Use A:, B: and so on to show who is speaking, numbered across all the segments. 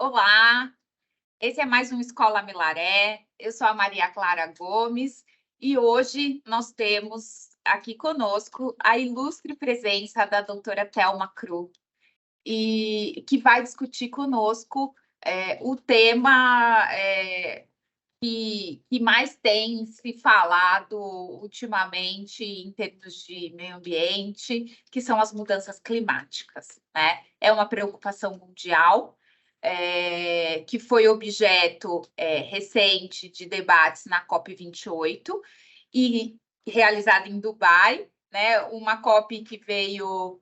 A: Olá, esse é mais um Escola Milaré. Eu sou a Maria Clara Gomes e hoje nós temos aqui conosco a ilustre presença da doutora Thelma Krug, e que vai discutir conosco o tema que mais tem se falado ultimamente em termos de meio ambiente, que são as mudanças climáticas, né? É uma preocupação mundial, que foi objeto recente de debates na COP28 e realizada em Dubai, né? Uma COP que veio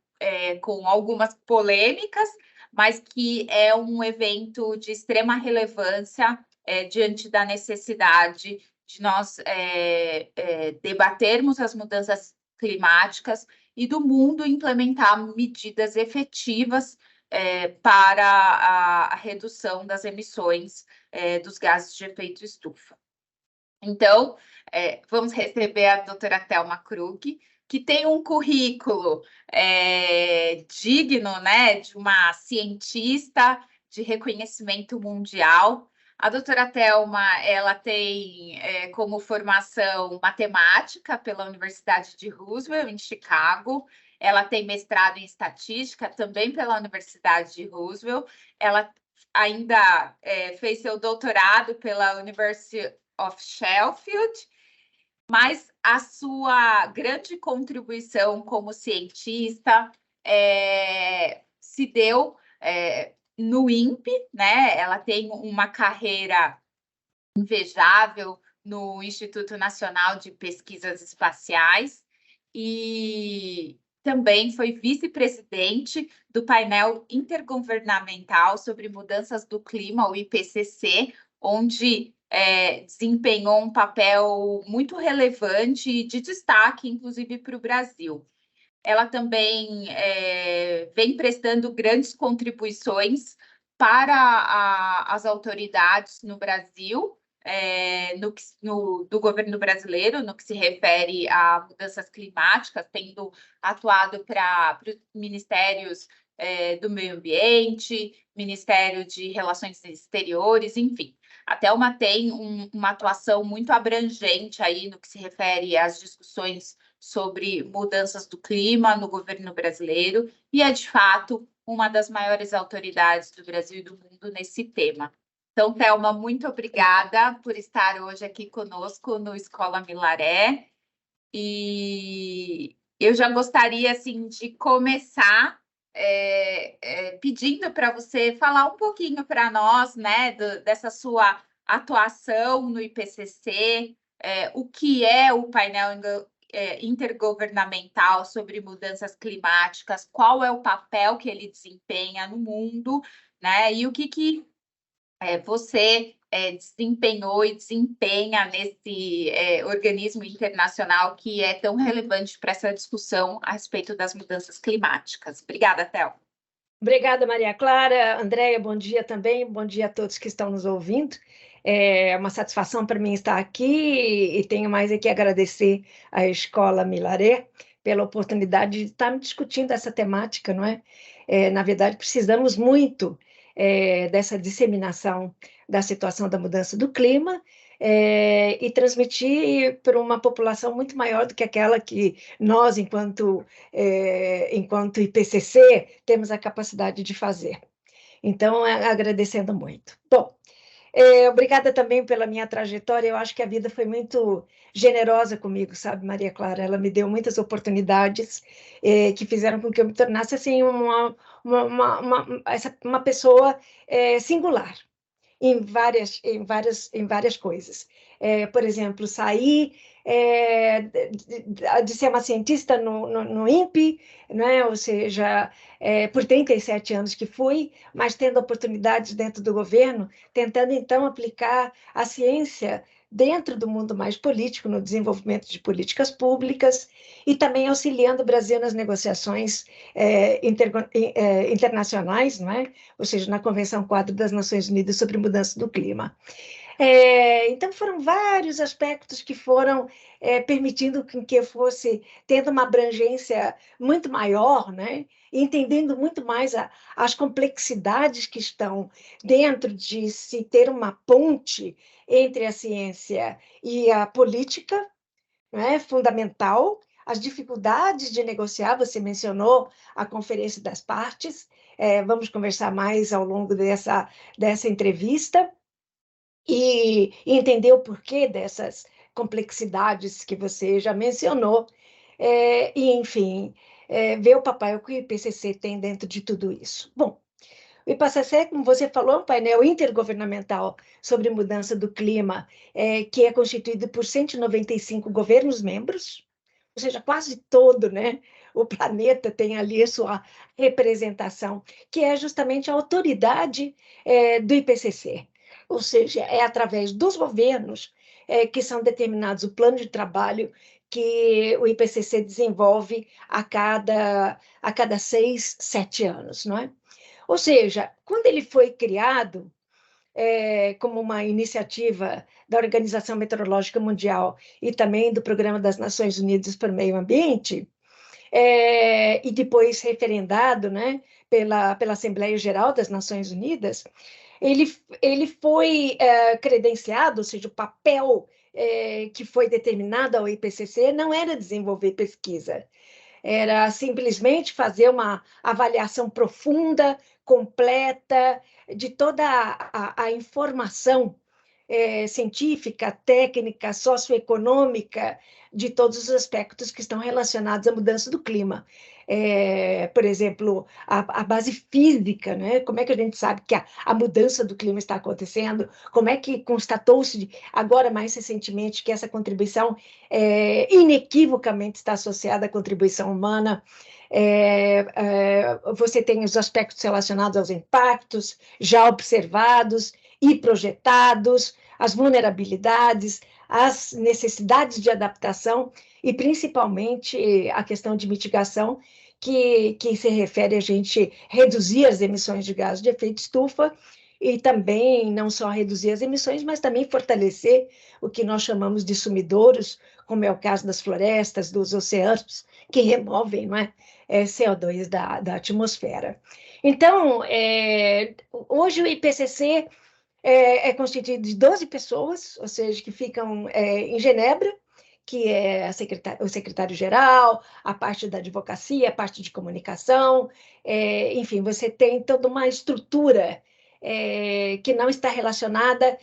A: com algumas polêmicas, mas que é um evento de extrema relevância diante da necessidade de nós debatermos as mudanças climáticas e do mundo implementar medidas efetivas para a redução das emissões dos gases de efeito estufa. Então, vamos receber a doutora Thelma Krug, que tem um currículo digno, né, de uma cientista de reconhecimento mundial. A doutora Thelma, ela tem como formação matemática pela Universidade de Roosevelt, em Chicago. Ela tem mestrado em estatística também pela Universidade de Roosevelt. Ela ainda fez seu doutorado pela University of Sheffield, mas a sua grande contribuição como cientista se deu no INPE, né? Ela tem uma carreira invejável no Instituto Nacional de Pesquisas Espaciais e também foi vice-presidente do painel intergovernamental sobre mudanças do clima, o IPCC, onde desempenhou um papel muito relevante e de destaque, inclusive, para o Brasil. Ela também vem prestando grandes contribuições para as autoridades no Brasil, do governo brasileiro, no que se refere a mudanças climáticas, tendo atuado para os ministérios do Meio Ambiente, Ministério de Relações Exteriores, enfim. A Thelma tem uma atuação muito abrangente aí no que se refere às discussões sobre mudanças do clima no governo brasileiro e é, de fato, uma das maiores autoridades do Brasil e do mundo nesse tema. Então, Thelma, muito obrigada por estar hoje aqui conosco no Escola Milaré. E eu já gostaria, assim, de começar pedindo para você falar um pouquinho para nós, né, dessa sua atuação no IPCC, o que é o painel intergovernamental sobre mudanças climáticas, qual é o papel que ele desempenha no mundo, né, e o que você desempenhou e desempenha nesse organismo internacional que é tão relevante para essa discussão a respeito das mudanças climáticas. Obrigada, Thelma.
B: Obrigada, Maria Clara. Andréia, bom dia também. Bom dia a todos que estão nos ouvindo. É uma satisfação para mim estar aqui e tenho mais aqui a agradecer à Escola Milaré pela oportunidade de estar discutindo essa temática, não é? Na verdade, precisamos muito dessa disseminação da situação da mudança do clima e transmitir para uma população muito maior do que aquela que nós, enquanto IPCC, temos a capacidade de fazer. Então, agradecendo muito. Bom, obrigada também pela minha trajetória. Eu acho que a vida foi muito generosa comigo, sabe, Maria Clara? Ela me deu muitas oportunidades que fizeram com que eu me tornasse assim uma pessoa singular em várias coisas. Por exemplo, sair de ser uma cientista no INPE, né? Ou seja, por 37 anos que fui, mas tendo oportunidades dentro do governo, tentando, então, aplicar a ciência dentro do mundo mais político, no desenvolvimento de políticas públicas, e também auxiliando o Brasil nas negociações internacionais, não é? Ou seja, na Convenção Quadro das Nações Unidas sobre Mudança do Clima. Então, foram vários aspectos que foram permitindo que eu fosse tendo uma abrangência muito maior, né? Entendendo muito mais as complexidades que estão dentro de se ter uma ponte entre a ciência e a política, né? Fundamental. As dificuldades de negociar, você mencionou a Conferência das Partes, vamos conversar mais ao longo dessa entrevista e entender o porquê dessas complexidades que você já mencionou, enfim, ver o papel que o IPCC tem dentro de tudo isso. Bom, o IPCC, como você falou, é um painel intergovernamental sobre mudança do clima, que é constituído por 195 governos-membros, ou seja, quase todo, né, o planeta tem ali a sua representação, que é justamente a autoridade do IPCC. Ou seja, é através dos governos que são determinados o plano de trabalho que o IPCC desenvolve a cada 6, 7 anos, não é? Ou seja, quando ele foi criado como uma iniciativa da Organização Meteorológica Mundial e também do Programa das Nações Unidas para o Meio Ambiente, e depois referendado, né, pela Assembleia Geral das Nações Unidas, ele foi credenciado, ou seja, o papel que foi determinado ao IPCC não era desenvolver pesquisa, era simplesmente fazer uma avaliação profunda, completa, de toda a informação científica, técnica, socioeconômica, de todos os aspectos que estão relacionados à mudança do clima. Por exemplo, a base física, né? Como é que a gente sabe que a mudança do clima está acontecendo? Como é que constatou-se, agora mais recentemente, que essa contribuição inequivocamente está associada à contribuição humana? Você tem os aspectos relacionados aos impactos já observados e projetados, as vulnerabilidades, as necessidades de adaptação e, principalmente, a questão de mitigação, que se refere a gente reduzir as emissões de gás de efeito estufa e também não só reduzir as emissões, mas também fortalecer o que nós chamamos de sumidouros, como é o caso das florestas, dos oceanos, que removem, não é, CO2 da atmosfera. Então, hoje o IPCC constituído de 12 pessoas, ou seja, que ficam em Genebra, que é o secretário-geral, a parte da advocacia, a parte de comunicação, enfim, você tem toda uma estrutura que não está relacionada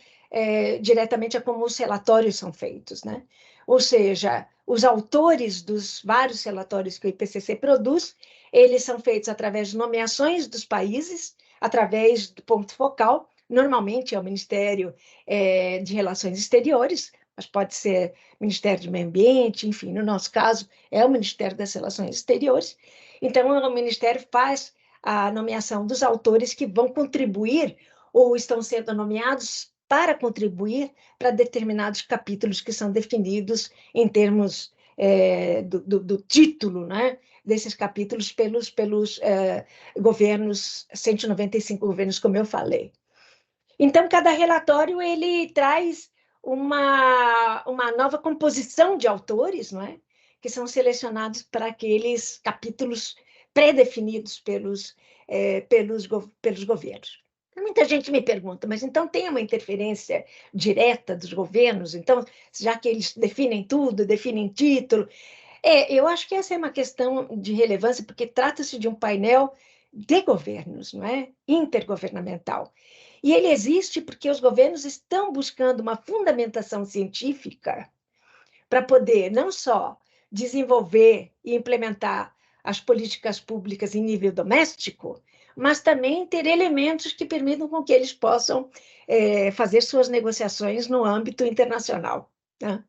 B: diretamente a como os relatórios são feitos, né? Ou seja, os autores dos vários relatórios que o IPCC produz, eles são feitos através de nomeações dos países, através do ponto focal, normalmente é o Ministério de Relações Exteriores, mas pode ser Ministério do Meio Ambiente, enfim, no nosso caso, é o Ministério das Relações Exteriores. Então, o Ministério faz a nomeação dos autores que vão contribuir ou estão sendo nomeados para contribuir para determinados capítulos que são definidos em termos do título, né, desses capítulos pelos governos, 195 governos, como eu falei. Então, cada relatório ele traz uma nova composição de autores, não é? Que são selecionados para aqueles capítulos pré-definidos pelos governos. Muita gente me pergunta, mas então tem uma interferência direta dos governos? Então, já que eles definem tudo, definem título? Eu acho que essa é uma questão de relevância, porque trata-se de um painel de governos, não é? Intergovernamental. E ele existe porque os governos estão buscando uma fundamentação científica para poder não só desenvolver e implementar as políticas públicas em nível doméstico, mas também ter elementos que permitam com que eles possam fazer suas negociações no âmbito internacional, né?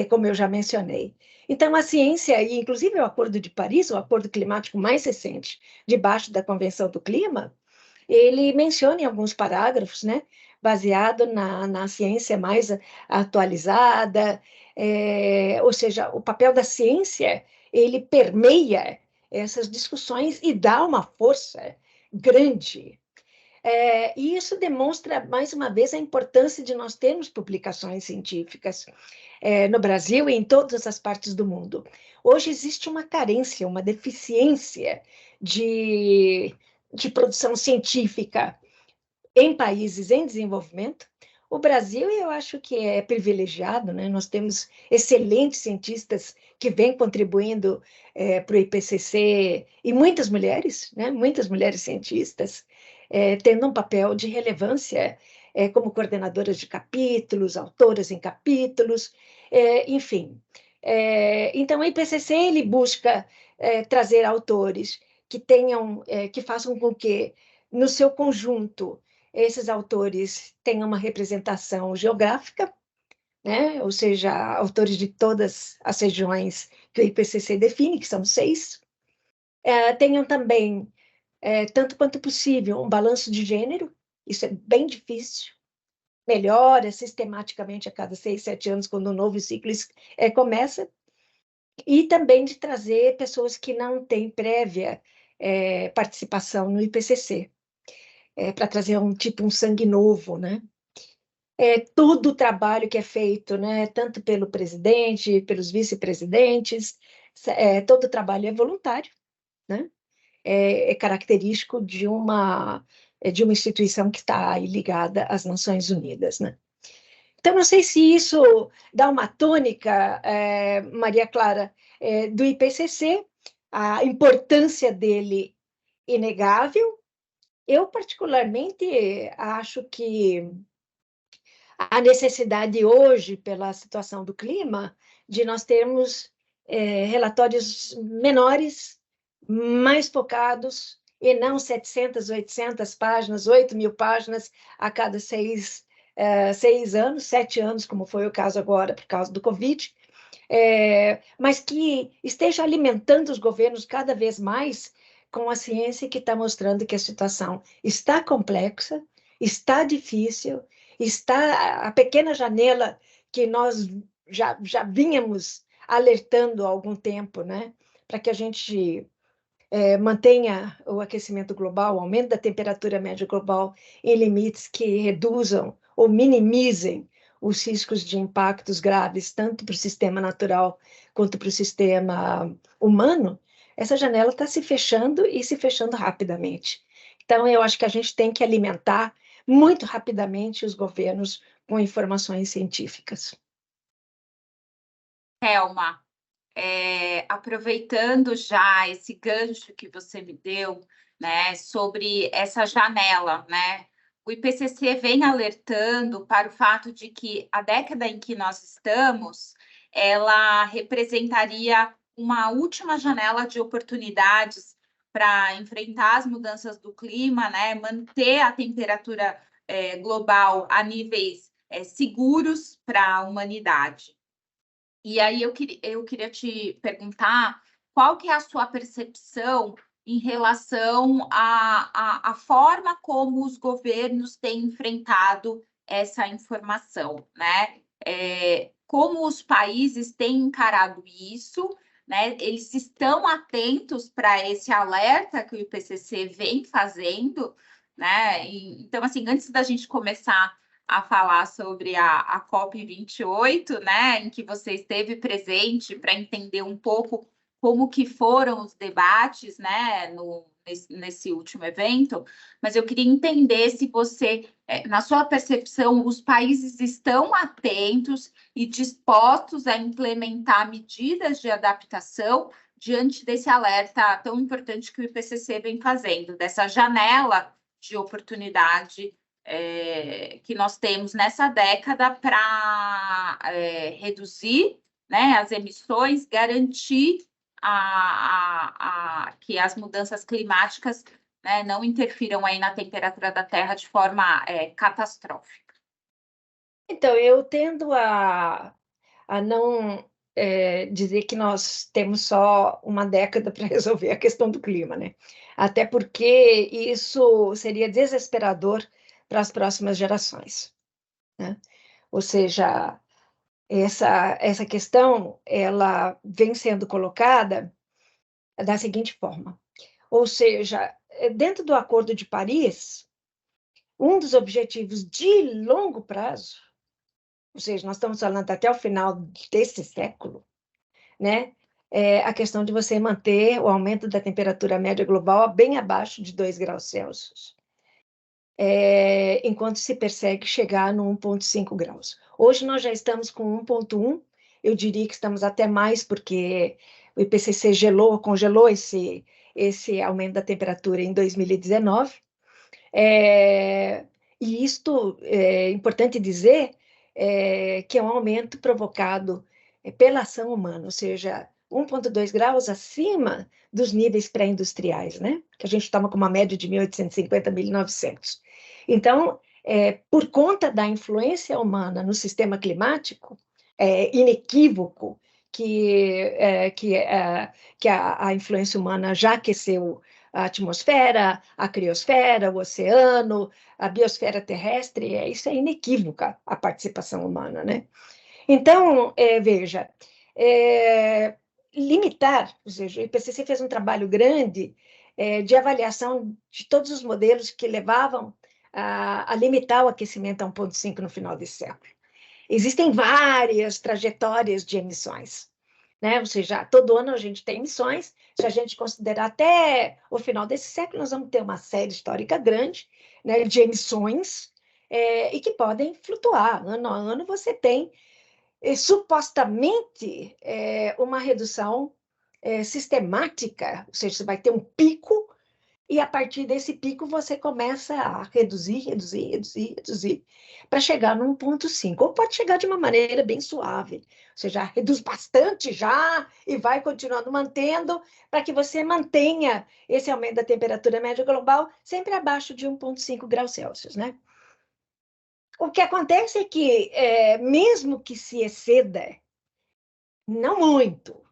B: Como eu já mencionei. Então, a ciência, e inclusive o Acordo de Paris, o acordo climático mais recente, debaixo da Convenção do Clima, ele menciona em alguns parágrafos, né, baseado na ciência mais atualizada, ou seja, o papel da ciência, ele permeia essas discussões e dá uma força grande. E isso demonstra, mais uma vez, a importância de nós termos publicações científicas no Brasil e em todas as partes do mundo. Hoje existe uma carência, uma deficiência de, de produção científica em países em desenvolvimento. O Brasil, eu acho que é privilegiado, né? Nós temos excelentes cientistas que vêm contribuindo para o IPCC e muitas mulheres, né? Muitas mulheres cientistas, tendo um papel de relevância como coordenadoras de capítulos, autoras em capítulos, enfim. Então, o IPCC ele busca trazer autores que tenham, que façam com que, no seu conjunto, esses autores têm uma representação geográfica, né? Ou seja, autores de todas as regiões que o IPCC define, que são 6. Tenham também, tanto quanto possível, um balanço de gênero, isso é bem difícil, melhora sistematicamente a cada 6, 7 anos, quando um novo ciclo começa, e também de trazer pessoas que não têm prévia participação no IPCC, para trazer um sangue novo, né? Todo o trabalho que é feito, né, tanto pelo presidente, pelos vice-presidentes, todo o trabalho é voluntário, né? É característico de uma instituição que está aí ligada às Nações Unidas, né? Então, não sei se isso dá uma tônica, Maria Clara, do IPCC, a importância dele inegável. Eu, particularmente, acho que a necessidade hoje, pela situação do clima, de nós termos relatórios menores, mais focados, e não 700, 800 páginas, 8.000 páginas a cada 6 anos, 7 anos, como foi o caso agora por causa do Covid, mas que esteja alimentando os governos cada vez mais com a ciência que está mostrando que a situação está complexa, está difícil, está a pequena janela que nós já vínhamos alertando há algum tempo, né? Para que a gente mantenha o aquecimento global, o aumento da temperatura média global em limites que reduzam ou minimizem os riscos de impactos graves, tanto para o sistema natural quanto para o sistema humano, essa janela está se fechando e se fechando rapidamente. Então, eu acho que a gente tem que alimentar muito rapidamente os governos com informações científicas.
A: Thelma, aproveitando já esse gancho que você me deu, né, sobre essa janela, né? O IPCC vem alertando para o fato de que a década em que nós estamos, ela representaria uma última janela de oportunidades para enfrentar as mudanças do clima, né, manter a temperatura global a níveis seguros para a humanidade. E aí eu queria te perguntar qual que é a sua percepção em relação à forma como os governos têm enfrentado essa informação, né? Como os países têm encarado isso, né? Eles estão atentos para esse alerta que o IPCC vem fazendo, né? Então, assim, antes da gente começar a falar sobre a COP28, né, em que você esteve presente para entender um pouco como que foram os debates, né, nesse último evento, mas eu queria entender se você, na sua percepção, os países estão atentos e dispostos a implementar medidas de adaptação diante desse alerta tão importante que o IPCC vem fazendo, dessa janela de oportunidade que nós temos nessa década para reduzir, né, as emissões, garantir que as mudanças climáticas, né, não interfiram aí na temperatura da Terra de forma catastrófica.
B: Então, eu tendo a não dizer que nós temos só uma década para resolver a questão do clima, né? Até porque isso seria desesperador para as próximas gerações, né? Ou seja, essa questão ela vem sendo colocada da seguinte forma: ou seja, dentro do Acordo de Paris, um dos objetivos de longo prazo, ou seja, nós estamos falando até o final desse século, né? É a questão de você manter o aumento da temperatura média global bem abaixo de 2 graus Celsius, enquanto se persegue chegar no 1,5 graus. Hoje nós já estamos com 1,1, eu diria que estamos até mais, porque o IPCC congelou esse aumento da temperatura em 2019. E isto é importante dizer que é um aumento provocado pela ação humana, ou seja, 1,2 graus acima dos níveis pré-industriais, né? Que a gente toma como uma média de 1850 a 1900. Então, por conta da influência humana no sistema climático, é inequívoco que a influência humana já aqueceu a atmosfera, a criosfera, o oceano, a biosfera terrestre, isso é inequívoca, a participação humana, né? Então, veja, limitar, ou seja, o IPCC fez um trabalho grande de avaliação de todos os modelos que levavam a limitar o aquecimento a 1,5 no final desse século. Existem várias trajetórias de emissões, né? Ou seja, todo ano a gente tem emissões. Se a gente considerar até o final desse século, nós vamos ter uma série histórica grande, né, de emissões e que podem flutuar. Ano a ano você tem, supostamente, uma redução sistemática, ou seja, você vai ter um pico e a partir desse pico você começa a reduzir, para chegar no 1,5. Ou pode chegar de uma maneira bem suave. Você já reduz bastante já e vai continuando mantendo para que você mantenha esse aumento da temperatura média global sempre abaixo de 1,5 graus Celsius, né? O que acontece é que, mesmo que se exceda, não muito,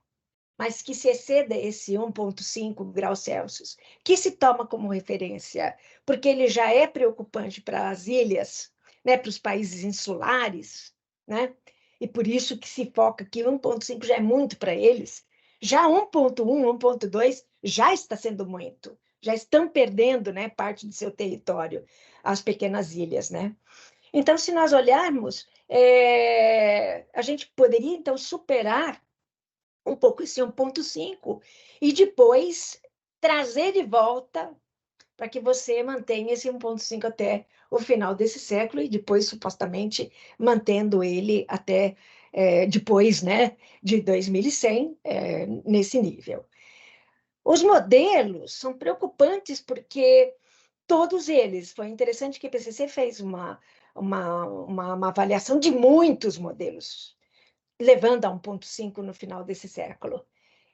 B: mas que se exceda esse 1,5 graus Celsius, que se toma como referência, porque ele já é preocupante para as ilhas, né, para os países insulares, né? E por isso que se foca que 1,5 já é muito para eles. Já 1,1, 1,2 já está sendo muito. Já estão perdendo, né, parte do seu território, as pequenas ilhas, né? Então, se nós olharmos, a gente poderia, então, superar um pouco esse 1,5 e depois trazer de volta para que você mantenha esse 1,5 até o final desse século e depois, supostamente, mantendo ele até depois, né, de 2100, nesse nível. Os modelos são preocupantes porque todos eles, foi interessante que o IPCC fez uma avaliação de muitos modelos, levando a 1,5 no final desse século.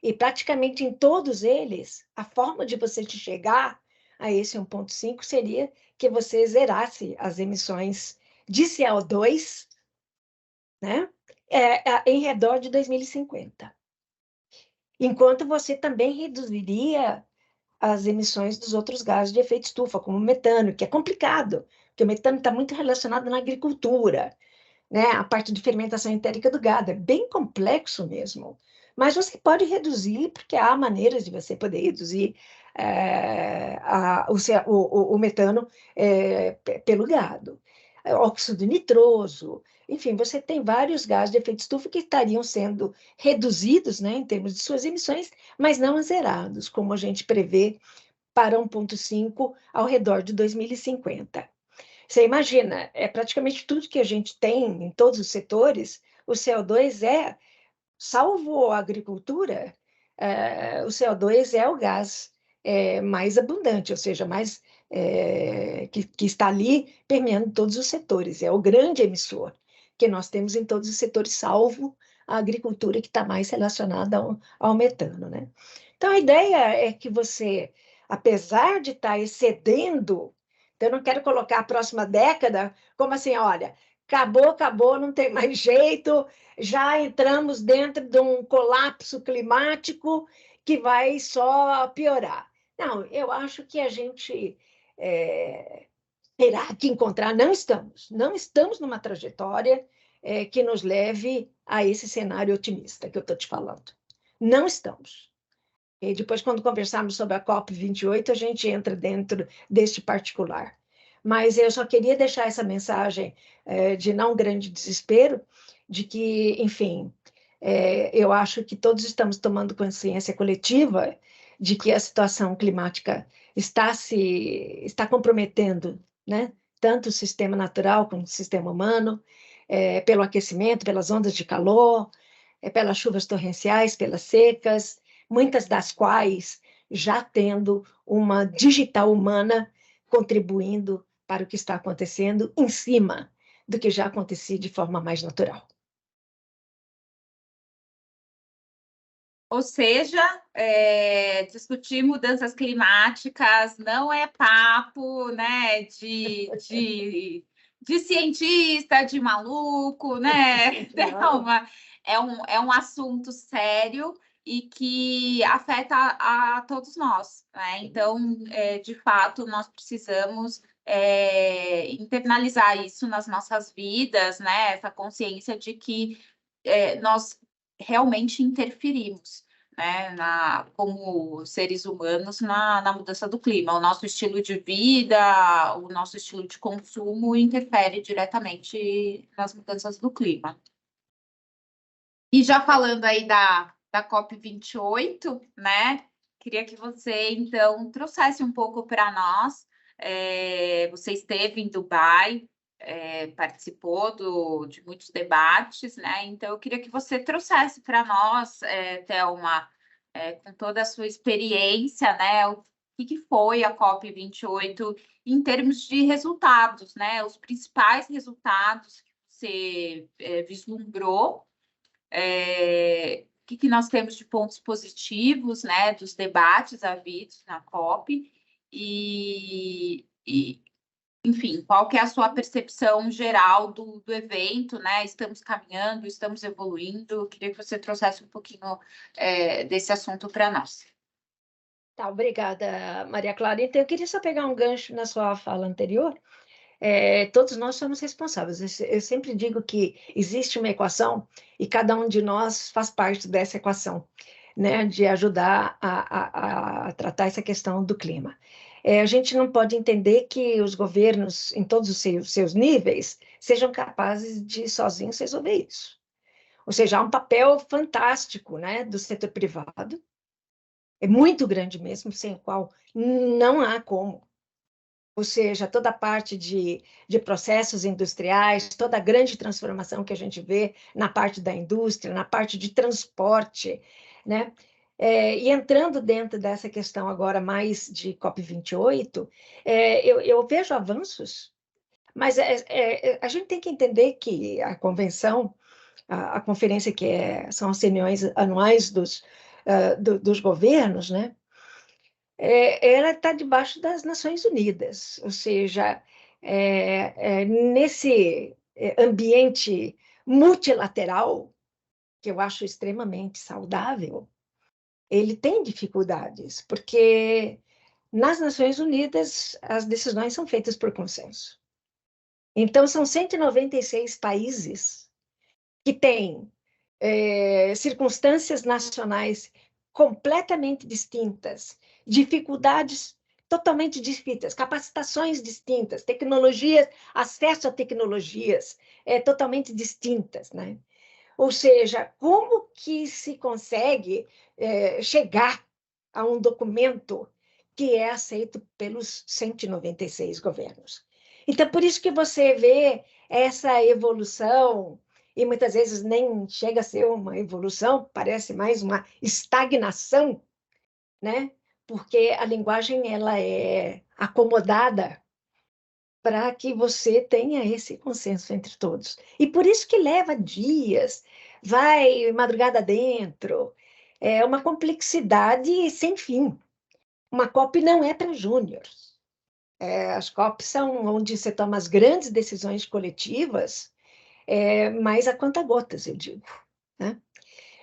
B: E praticamente em todos eles, a forma de você chegar a esse 1,5 seria que você zerasse as emissões de CO2, né, em redor de 2050. Enquanto você também reduziria as emissões dos outros gases de efeito estufa, como o metano, que é complicado, porque o metano está muito relacionado na agricultura, né? A parte de fermentação entérica do gado, é bem complexo mesmo. Mas você pode reduzir, porque há maneiras de você poder reduzir o metano pelo gado. Óxido nitroso, enfim, você tem vários gases de efeito estufa que estariam sendo reduzidos, né, em termos de suas emissões, mas não zerados, como a gente prevê para 1,5 ao redor de 2050. Você imagina, praticamente tudo que a gente tem em todos os setores, o CO2 salvo a agricultura, o CO2 é o gás mais abundante, ou seja, mais que está ali permeando todos os setores. É o grande emissor que nós temos em todos os setores, salvo a agricultura, que está mais relacionada ao metano, né? Então, a ideia é que você, apesar de estar excedendo, então, eu não quero colocar a próxima década como assim, olha, acabou, não tem mais jeito, já entramos dentro de um colapso climático que vai só piorar. Não, eu acho que a gente terá que encontrar, não estamos numa trajetória que nos leve a esse cenário otimista que eu estou te falando. Não estamos. E depois, quando conversarmos sobre a COP28, a gente entra dentro deste particular. mas eu só queria deixar essa mensagem de não grande desespero, de que, enfim, eu acho que todos estamos tomando consciência coletiva de que a situação climática está comprometendo, né, tanto o sistema natural como o sistema humano, pelo aquecimento, pelas ondas de calor, pelas chuvas torrenciais, pelas secas, muitas das quais já tendo uma digital humana contribuindo para o que está acontecendo em cima do que já acontecia de forma mais natural.
A: Ou seja, discutir mudanças climáticas não é papo, né, de cientista, de maluco, né? É um assunto sério e que afeta a todos nós, né? Então, de fato, nós precisamos internalizar isso nas nossas vidas, né? Essa consciência de que nós realmente interferimos, né, como seres humanos na mudança do clima. O nosso estilo de vida, o nosso estilo de consumo interfere diretamente nas mudanças do clima. E já falando aí da COP28, né, queria que você, então, trouxesse um pouco para nós. Você esteve em Dubai, participou de muitos debates, né? Então, eu queria que você trouxesse para nós, Thelma, com toda a sua experiência, né? O que foi a COP28 em termos de resultados, né? Os principais resultados que você vislumbrou, o que nós temos de pontos positivos, né? Dos debates havidos na COP e enfim, qual que é a sua percepção geral do evento, né? Estamos caminhando, estamos evoluindo. Eu queria que você trouxesse um pouquinho desse assunto para nós.
B: Tá, obrigada, Maria Clara. Então, eu queria só pegar um gancho na sua fala anterior. Todos nós somos responsáveis. Eu sempre digo que existe uma equação e cada um de nós faz parte dessa equação, né, de ajudar a tratar essa questão do clima. A gente não pode entender que os governos, em todos os seus níveis, sejam capazes de sozinhos resolver isso. Ou seja, há um papel fantástico, né, do setor privado, é muito grande mesmo, sem o qual não há como. Ou seja, toda a parte de processos industriais, toda a grande transformação que a gente vê na parte da indústria, na parte de transporte, né? E entrando dentro dessa questão agora mais de COP28, eu vejo avanços, mas a gente tem que entender que a convenção, a conferência são as reuniões anuais dos governos, né? Ela está debaixo das Nações Unidas, ou seja, nesse ambiente multilateral, que eu acho extremamente saudável, ele tem dificuldades, porque nas Nações Unidas as decisões são feitas por consenso. Então, são 196 países que têm circunstâncias nacionais completamente distintas, dificuldades totalmente distintas, capacitações distintas, tecnologias, acesso a tecnologias totalmente distintas, né? Ou seja, como que se consegue chegar a um documento que é aceito pelos 196 governos? Então, por isso que você vê essa evolução, e muitas vezes nem chega a ser uma evolução, parece mais uma estagnação, né? Porque a linguagem ela é acomodada para que você tenha esse consenso entre todos. E por isso que leva dias, vai madrugada dentro, é uma complexidade sem fim. Uma COP não é para júniores. As COPs são onde você toma as grandes decisões coletivas, mas a conta-gotas, eu digo, né?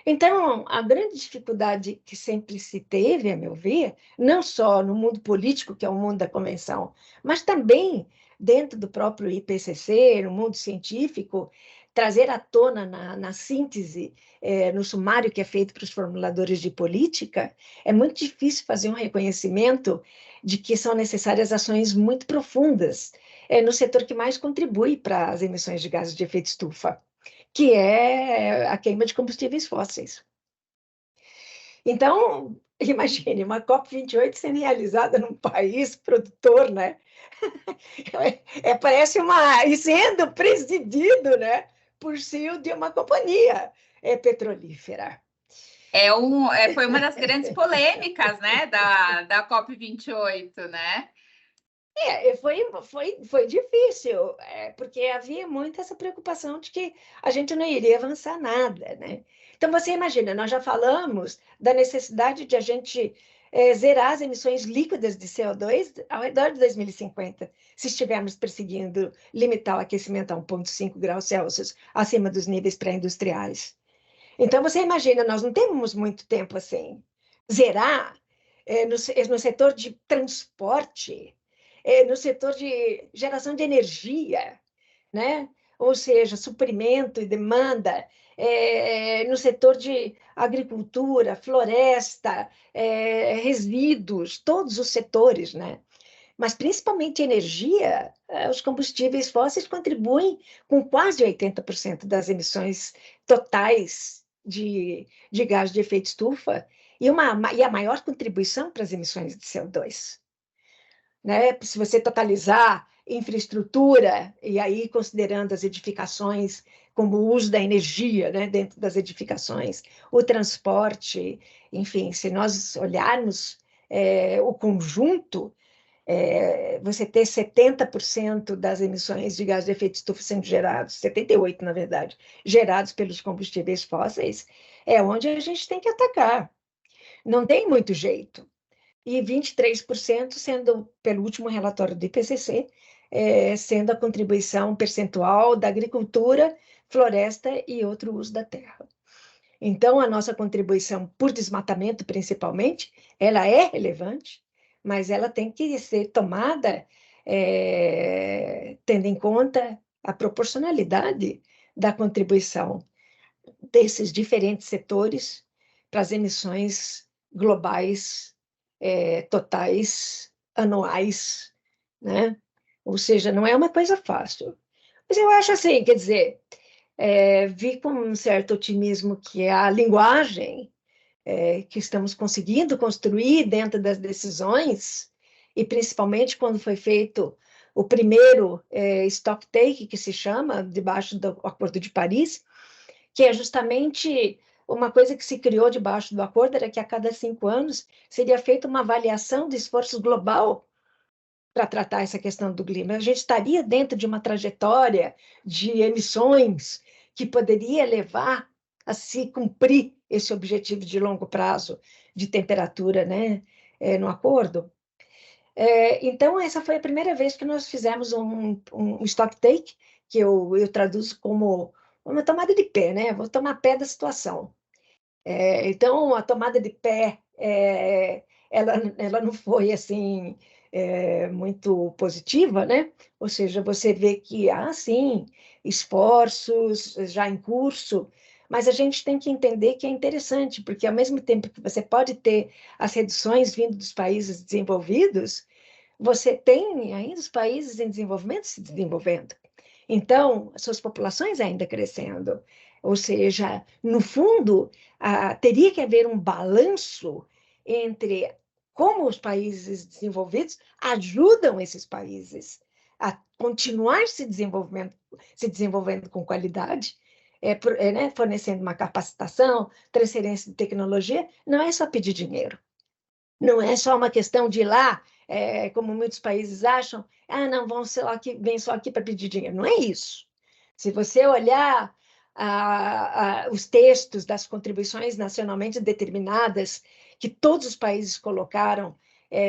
B: Então, a grande dificuldade que sempre se teve, a meu ver, não só no mundo político, que é o mundo da convenção, mas também dentro do próprio IPCC, no mundo científico, trazer à tona na síntese, no sumário que é feito para os formuladores de política, é muito difícil fazer um reconhecimento de que são necessárias ações muito profundas no setor que mais contribui para as emissões de gases de efeito estufa, que é a queima de combustíveis fósseis. Então, imagine uma COP28 sendo realizada num país produtor, né? Parece uma... E sendo presidido, né, por CEO de uma companhia petrolífera.
A: Foi uma das grandes polêmicas, né, da COP28, né?
B: Foi difícil, porque havia muito essa preocupação de que a gente não iria avançar nada, né? Então, você imagina, nós já falamos da necessidade de a gente zerar as emissões líquidas de CO2 ao redor de 2050, se estivermos perseguindo limitar o aquecimento a 1,5 graus Celsius, acima dos níveis pré-industriais. Então, você imagina, nós não temos muito tempo assim. Zerar no setor de transporte, no setor de geração de energia, né? Ou seja, suprimento e demanda, no setor de agricultura, floresta, resíduos, todos os setores, né? Mas principalmente energia, os combustíveis fósseis contribuem com quase 80% das emissões totais de gás de efeito estufa e a maior contribuição para as emissões de CO2. Né? Se você totalizar infraestrutura, e aí considerando as edificações como o uso da energia, né, dentro das edificações, o transporte, enfim, se nós olharmos o conjunto, você ter 70% das emissões de gás de efeito estufa sendo gerados, 78%, na verdade, gerados pelos combustíveis fósseis, é onde a gente tem que atacar. Não tem muito jeito. E 23% sendo, pelo último relatório do IPCC, sendo a contribuição percentual da agricultura, floresta e outro uso da terra. Então, a nossa contribuição por desmatamento, principalmente, ela é relevante, mas ela tem que ser tomada tendo em conta a proporcionalidade da contribuição desses diferentes setores para as emissões globais totais anuais, né? Ou seja, não é uma coisa fácil. Mas eu acho assim, quer dizer, vi com um certo otimismo que a linguagem que estamos conseguindo construir dentro das decisões, e principalmente quando foi feito o primeiro stock take, que se chama, debaixo do Acordo de Paris, que é justamente uma coisa que se criou debaixo do acordo, era que a cada 5 anos seria feita uma avaliação do esforço global para tratar essa questão do clima. A gente estaria dentro de uma trajetória de emissões que poderia levar a se cumprir esse objetivo de longo prazo de temperatura, né, no acordo. Então, essa foi a primeira vez que nós fizemos um stock take, que eu traduzo como uma tomada de pé, né? Vou tomar pé da situação. Então, a tomada de pé, ela não foi assim muito positiva, né? Ou seja, você vê que há, sim, esforços já em curso, mas a gente tem que entender que é interessante, porque ao mesmo tempo que você pode ter as reduções vindo dos países desenvolvidos, você tem ainda os países em desenvolvimento se desenvolvendo. Então, as suas populações ainda crescendo. Ou seja, no fundo, teria que haver um balanço entre como os países desenvolvidos ajudam esses países a continuar se desenvolvendo com qualidade, né, fornecendo uma capacitação, transferência de tecnologia. Não é só pedir dinheiro. Não é só uma questão de ir lá, como muitos países acham, não, vem só aqui para pedir dinheiro. Não é isso. Se você olhar os textos das contribuições nacionalmente determinadas que todos os países colocaram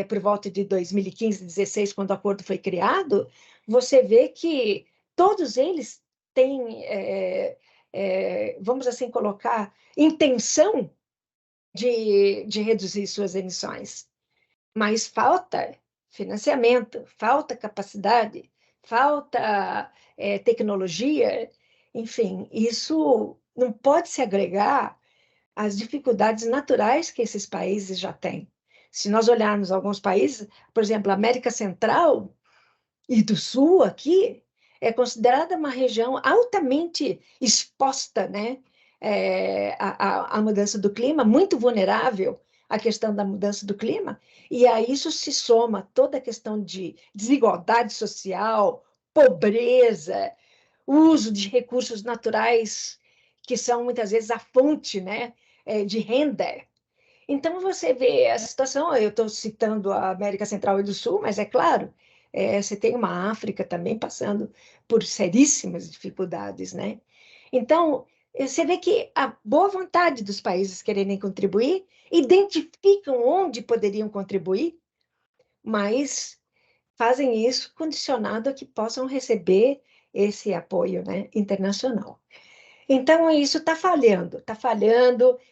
B: por volta de 2015, 2016, quando o acordo foi criado, você vê que todos eles têm, vamos assim colocar, intenção de reduzir suas emissões. Mas falta financiamento, falta capacidade, falta tecnologia. enfim, isso não pode se agregar às dificuldades naturais que esses países já têm. Se nós olharmos alguns países, por exemplo, a América Central e do Sul aqui, é considerada uma região altamente exposta, né? À mudança do clima, muito vulnerável à questão da mudança do clima, e a isso se soma toda a questão de desigualdade social, pobreza, uso de recursos naturais que são muitas vezes a fonte, né, de renda. Então você vê a situação, eu estou citando a América Central e do Sul, mas é claro, você tem uma África também passando por seríssimas dificuldades, né? Então, você vê que a boa vontade dos países quererem contribuir, identificam onde poderiam contribuir, mas fazem isso condicionado a que possam receber esse apoio, né, internacional. Então, isso está falhando,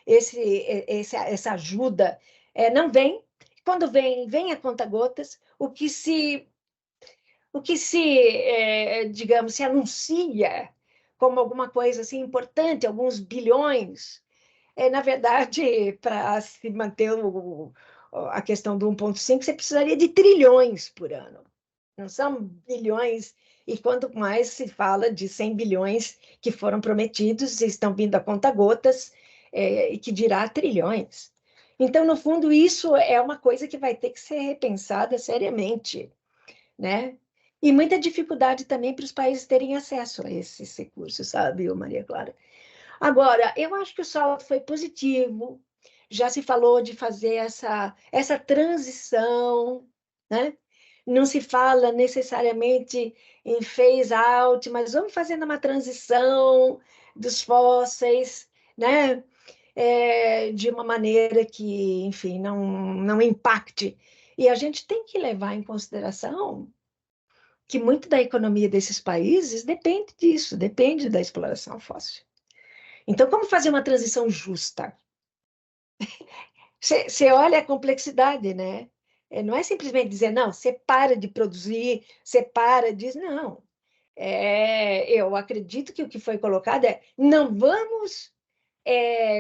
B: essa ajuda não vem. Quando vem, vem a conta-gotas, digamos, se anuncia como alguma coisa assim importante, alguns bilhões, na verdade, para se manter a questão do 1,5, você precisaria de trilhões por ano. Não são bilhões, e quanto mais se fala de 100 bilhões que foram prometidos e estão vindo a conta-gotas, e que dirá trilhões. Então, no fundo, isso é uma coisa que vai ter que ser repensada seriamente, né? E muita dificuldade também para os países terem acesso a esses recursos, sabe, Maria Clara? Agora, eu acho que o saldo foi positivo, já se falou de fazer essa transição, né? Não se fala necessariamente em phase out, mas vamos fazendo uma transição dos fósseis, né? De uma maneira que, enfim, não impacte. E a gente tem que levar em consideração que muito da economia desses países depende disso, depende da exploração fóssil. Então, como fazer uma transição justa? Você olha a complexidade, né? Não é simplesmente dizer, não, você para de produzir, você para de... Não. Eu acredito que o que foi colocado não vamos,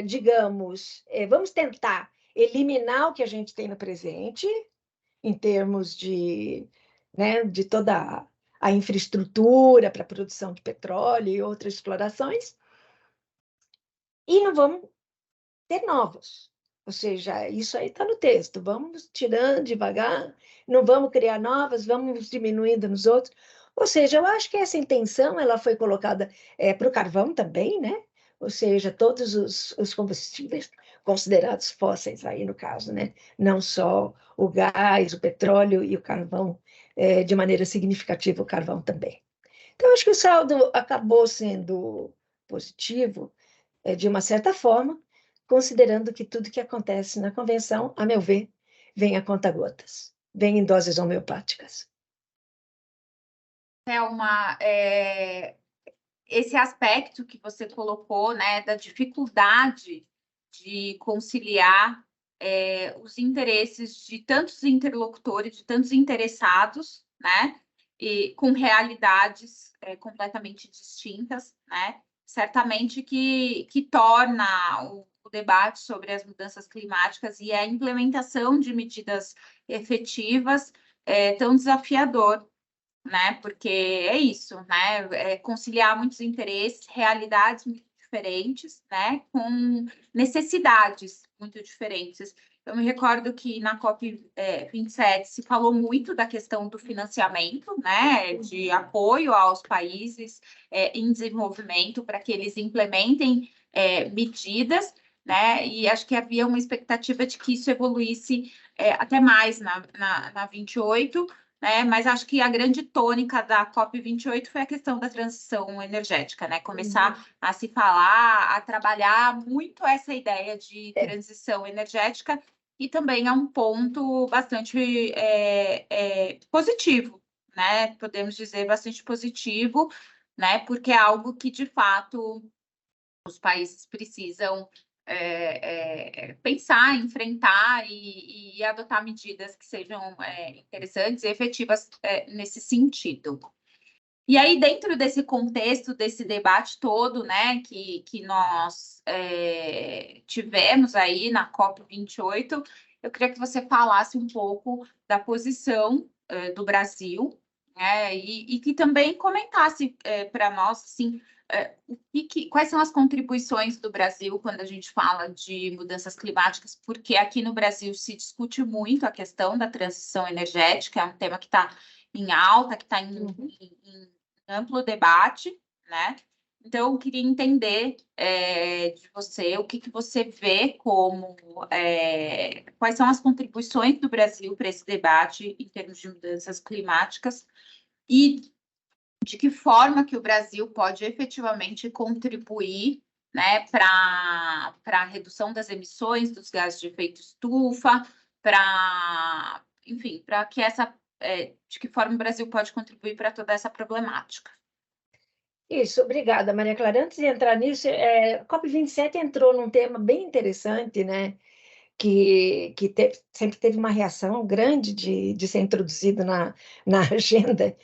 B: digamos, vamos tentar eliminar o que a gente tem no presente, em termos né, de toda a infraestrutura para a produção de petróleo e outras explorações, e não vamos ter novos. Ou seja, isso aí está no texto. Vamos tirando devagar, não vamos criar novas, vamos diminuindo nos outros. Ou seja, eu acho que essa intenção ela foi colocada para o carvão também, né? Ou seja, todos os combustíveis considerados fósseis aí no caso, né? Não só o gás, o petróleo e o carvão, de maneira significativa o carvão também. Então, acho que o saldo acabou sendo positivo, de uma certa forma, considerando que tudo que acontece na convenção, a meu ver, vem a conta-gotas, vem em doses homeopáticas.
A: Thelma, esse aspecto que você colocou, né, da dificuldade de conciliar os interesses de tantos interlocutores, de tantos interessados, né, e com realidades completamente distintas, né, certamente que torna o debate sobre as mudanças climáticas e a implementação de medidas efetivas tão desafiador, né? Porque é isso, né? Conciliar muitos interesses, realidades muito diferentes, né? Com necessidades muito diferentes. Eu me recordo que na COP 27 se falou muito da questão do financiamento, né? De apoio aos países em desenvolvimento para que eles implementem medidas, né? E acho que havia uma expectativa de que isso evoluísse até mais na 28, né? Mas acho que a grande tônica da COP28 foi a questão da transição energética, né? Começar a se falar, a trabalhar muito essa ideia de transição energética, e também é um ponto bastante positivo, né? Podemos dizer bastante positivo, né? Porque é algo que, de fato, os países precisam pensar, enfrentar e adotar medidas que sejam interessantes e efetivas nesse sentido. E aí, dentro desse contexto, desse debate todo, né, que nós tivemos aí na COP28, eu queria que você falasse um pouco da posição do Brasil, né, e que também comentasse para nós, assim, quais são as contribuições do Brasil quando a gente fala de mudanças climáticas, porque aqui no Brasil se discute muito a questão da transição energética, é um tema que está em alta, que está em amplo debate, né? Então, eu queria entender de você o que você vê como quais são as contribuições do Brasil para esse debate em termos de mudanças climáticas e de que forma que o Brasil pode efetivamente contribuir, né, para a redução das emissões dos gases de efeito estufa, enfim, para que de que forma o Brasil pode contribuir para toda essa problemática.
B: Isso, obrigada, Maria Clara. Antes de entrar nisso, a COP27 entrou num tema bem interessante, né? Que sempre teve uma reação grande de ser introduzido na agenda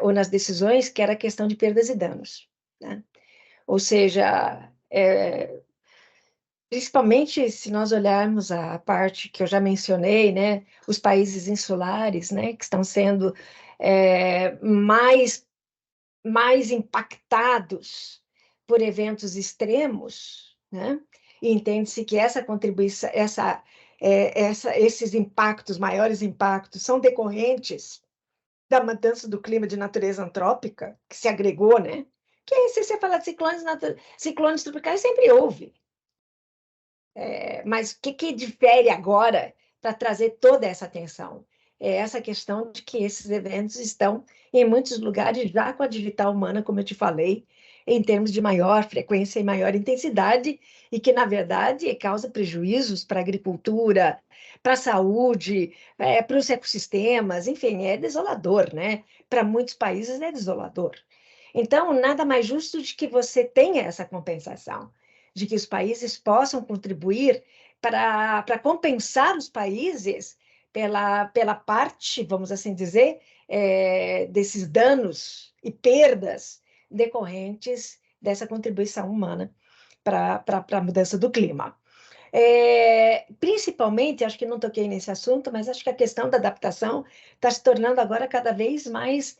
B: ou nas decisões, que era a questão de perdas e danos, né? Ou seja, principalmente se nós olharmos a parte que eu já mencionei, né? Os países insulares, né? Que estão sendo mais impactados por eventos extremos, né? E entende-se que essa contribuição, esses impactos, maiores impactos, são decorrentes da mudança do clima de natureza antrópica, que se agregou, né? Que se você falar de ciclones tropicais, sempre houve. Mas o que difere agora para trazer toda essa atenção? É essa questão de que esses eventos estão, em muitos lugares, já com a digital humana, como eu te falei, em termos de maior frequência e maior intensidade, e que, na verdade, causa prejuízos para a agricultura, para a saúde, para os ecossistemas, enfim, é desolador, né? Para muitos países é desolador. Então, nada mais justo de que você tenha essa compensação, de que os países possam contribuir para compensar os países pela parte, vamos assim dizer, desses danos e perdas decorrentes dessa contribuição humana para a mudança do clima. Principalmente, acho que não toquei nesse assunto, mas acho que a questão da adaptação está se tornando agora cada vez mais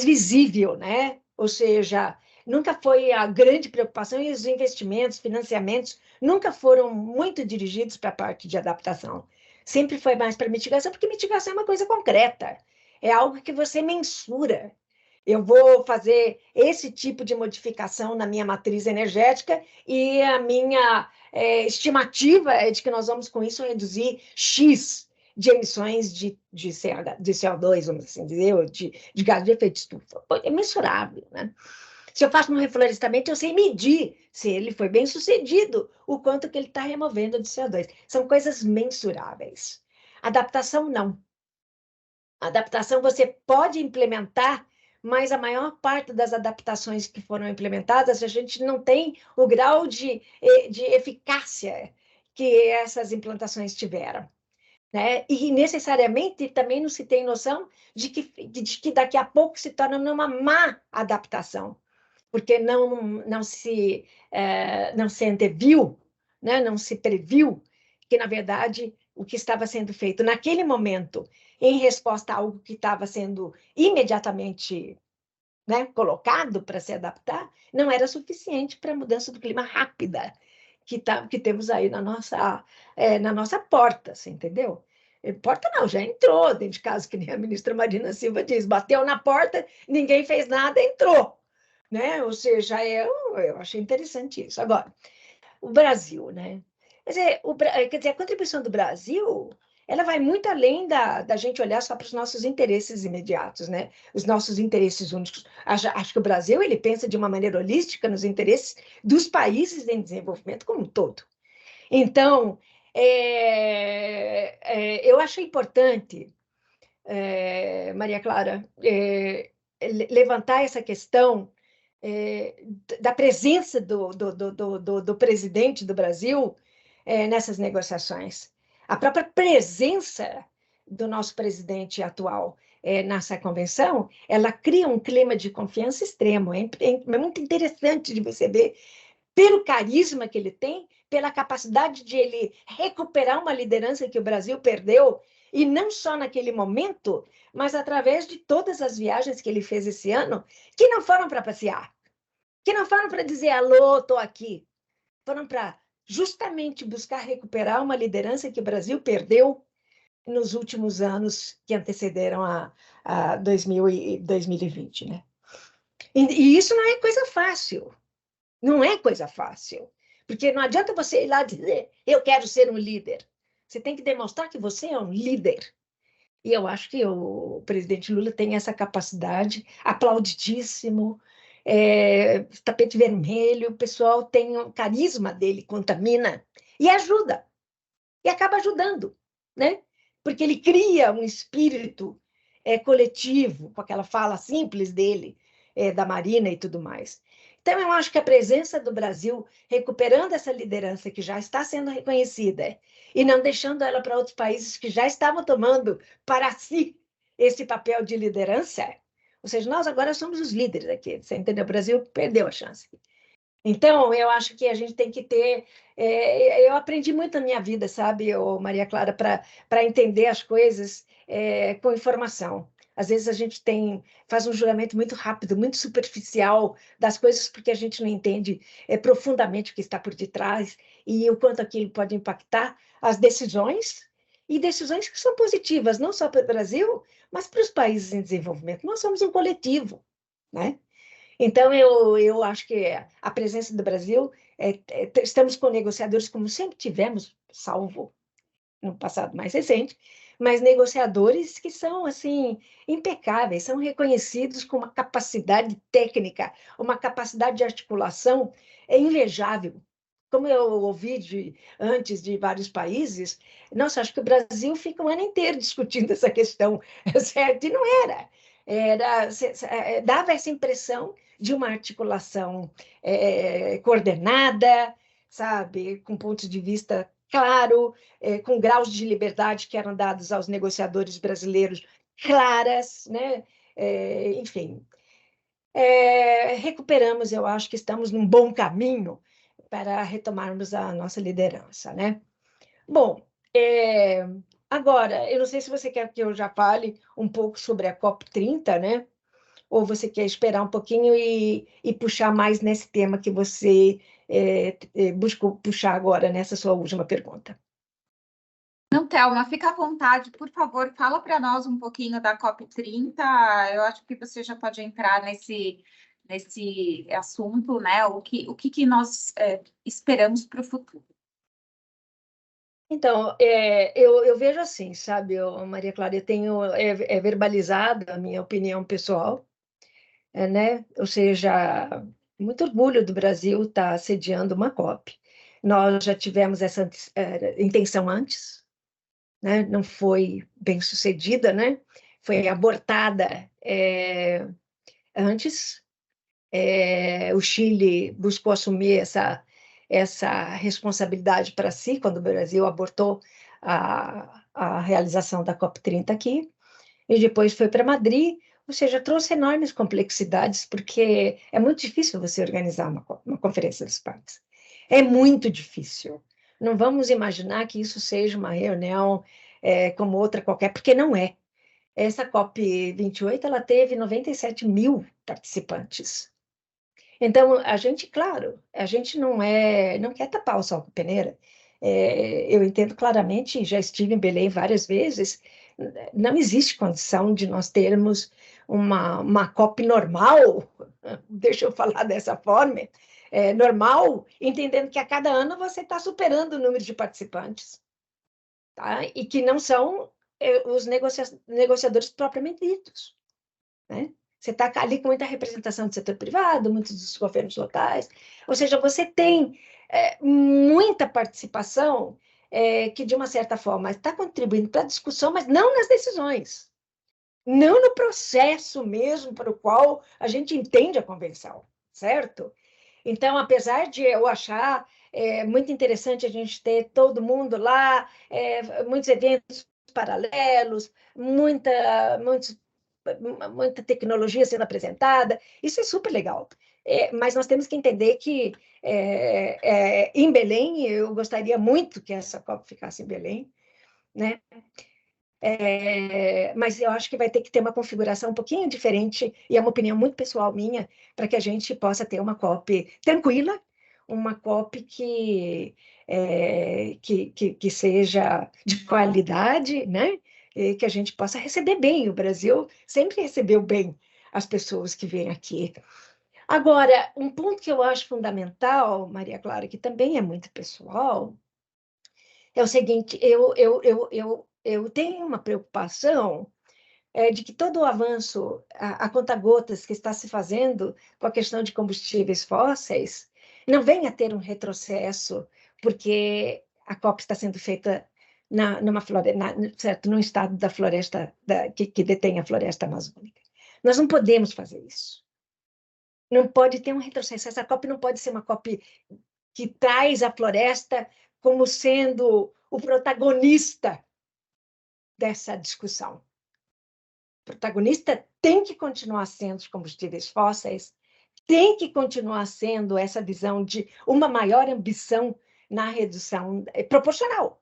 B: visível, né? Ou seja, nunca foi a grande preocupação e os investimentos, financiamentos, nunca foram muito dirigidos para a parte de adaptação. Sempre foi mais para mitigação, porque mitigação é uma coisa concreta, é algo que você mensura. Eu vou fazer esse tipo de modificação na minha matriz energética e a minha estimativa é de que nós vamos, com isso, reduzir X de emissões de CO2, vamos assim dizer, ou de gás de efeito estufa. É mensurável, né? Se eu faço um reflorestamento, eu sei medir se ele foi bem sucedido, o quanto que ele está removendo de CO2. São coisas mensuráveis. Adaptação, não. Adaptação você pode implementar, mas a maior parte das adaptações que foram implementadas, a gente não tem o grau de eficácia que essas implantações tiveram, né? E necessariamente também não se tem noção de que daqui a pouco se torna uma má adaptação, porque não se anteviu, né? Não se previu que, na verdade, o que estava sendo feito naquele momento, em resposta a algo que estava sendo imediatamente, né, colocado para se adaptar, não era suficiente para a mudança do clima rápida que temos aí na nossa porta, você entendeu? Porta não, já entrou dentro de casa, que nem a ministra Marina Silva diz, bateu na porta, ninguém fez nada, entrou, né? Ou seja, eu achei interessante isso. Agora, o Brasil, né? Quer dizer, a contribuição do Brasil, ela vai muito além da gente olhar só para os nossos interesses imediatos, né? Os nossos interesses únicos. Acho que o Brasil, ele pensa de uma maneira holística nos interesses dos países em desenvolvimento como um todo. Então, eu acho importante, Maria Clara, levantar essa questão da presença do presidente do Brasil nessas negociações. A própria presença do nosso presidente atual nessa convenção, ela cria um clima de confiança extremo. É muito interessante de você ver pelo carisma que ele tem, pela capacidade de ele recuperar uma liderança que o Brasil perdeu, e não só naquele momento, mas através de todas as viagens que ele fez esse ano, que não foram para passear, que não foram para dizer alô, estou aqui, foram para justamente buscar recuperar uma liderança que o Brasil perdeu nos últimos anos que antecederam a 2020, né? E isso não é coisa fácil. Não é coisa fácil, porque não adianta você ir lá dizer, eu quero ser um líder. Você tem que demonstrar que você é um líder. E eu acho que o presidente Lula tem essa capacidade, aplaudidíssimo, tapete vermelho, o pessoal tem o carisma dele, contamina, e ajuda, e acaba ajudando, né? Porque ele cria um espírito coletivo, com aquela fala simples dele, da Marina e tudo mais. Então, eu acho que a presença do Brasil, recuperando essa liderança que já está sendo reconhecida, e não deixando ela para outros países que já estavam tomando para si esse papel de liderança, ou seja, nós agora somos os líderes aqui, você entendeu? O Brasil perdeu a chance. Então, eu acho que a gente tem que ter. Eu aprendi muito na minha vida, sabe, Maria Clara, para entender as coisas com informação. Às vezes a gente faz um julgamento muito rápido, muito superficial das coisas, porque a gente não entende profundamente o que está por detrás e o quanto aquilo pode impactar as decisões, e decisões que são positivas, não só para o Brasil, mas para os países em desenvolvimento. Nós somos um coletivo, né? Então, eu acho que a presença do Brasil, estamos com negociadores, como sempre tivemos, salvo no passado mais recente, mas negociadores que são, assim, impecáveis, são reconhecidos com uma capacidade técnica, uma capacidade de articulação invejável. Como eu ouvi antes de vários países, nossa, acho que o Brasil fica um ano inteiro discutindo essa questão, certo? E não era. Dava essa impressão de uma articulação coordenada, sabe, com pontos de vista claro, com graus de liberdade que eram dados aos negociadores brasileiros claras, né? Enfim, recuperamos, eu acho que estamos num bom caminho para retomarmos a nossa liderança, né? Bom, agora, eu não sei se você quer que eu já fale um pouco sobre a COP30, né? Ou você quer esperar um pouquinho e puxar mais nesse tema que você buscou puxar agora nessa sua última pergunta?
A: Não, Thelma, fica à vontade, por favor, fala para nós um pouquinho da COP30. Eu acho que você já pode entrar nesse assunto, né? O que nós esperamos para o futuro.
B: Então, eu vejo assim, sabe, Maria Clara, eu tenho verbalizado a minha opinião pessoal, né? Ou seja, muito orgulho do Brasil estar sediando uma COP. Nós já tivemos essa intenção antes, né? Não foi bem sucedida, né? Foi abortada antes. O Chile buscou assumir essa responsabilidade para si, quando o Brasil abortou a realização da COP30 aqui, e depois foi para Madrid, ou seja, trouxe enormes complexidades, porque é muito difícil você organizar uma conferência dos partes. É muito difícil. Não vamos imaginar que isso seja uma reunião como outra qualquer, porque não é. Essa COP28 ela teve 97 mil participantes. Então, a gente, claro, a gente não quer tapar o sol com peneira. Eu entendo claramente, já estive em Belém várias vezes, não existe condição de nós termos uma COP normal, deixa eu falar dessa forma, normal, entendendo que a cada ano você está superando o número de participantes, tá? E que não são os negociadores propriamente ditos, né? Você está ali com muita representação do setor privado, muitos dos governos locais, ou seja, você tem muita participação que, de uma certa forma, está contribuindo para a discussão, mas não nas decisões, não no processo mesmo para o qual a gente entende a convenção, certo? Então, apesar de eu achar muito interessante a gente ter todo mundo lá, muitos eventos paralelos, muita tecnologia sendo apresentada, isso é super legal. Mas nós temos que entender que em Belém, eu gostaria muito que essa COP ficasse em Belém, né? Mas eu acho que vai ter que ter uma configuração um pouquinho diferente, e é uma opinião muito pessoal minha, para que a gente possa ter uma COP tranquila, uma COP que seja de qualidade, né? E que a gente possa receber bem. O Brasil sempre recebeu bem as pessoas que vêm aqui. Agora, um ponto que eu acho fundamental, Maria Clara, que também é muito pessoal, é o seguinte: eu tenho uma preocupação de que todo o avanço a conta-gotas que está se fazendo com a questão de combustíveis fósseis não venha a ter um retrocesso, porque a COP está sendo feita numa floresta, certo, num estado da floresta que detém a floresta amazônica. Nós não podemos fazer isso. Não pode ter um retrocesso. Essa COP não pode ser uma COP que traz a floresta como sendo o protagonista dessa discussão. O protagonista tem que continuar sendo os combustíveis fósseis, tem que continuar sendo essa visão de uma maior ambição na redução proporcional.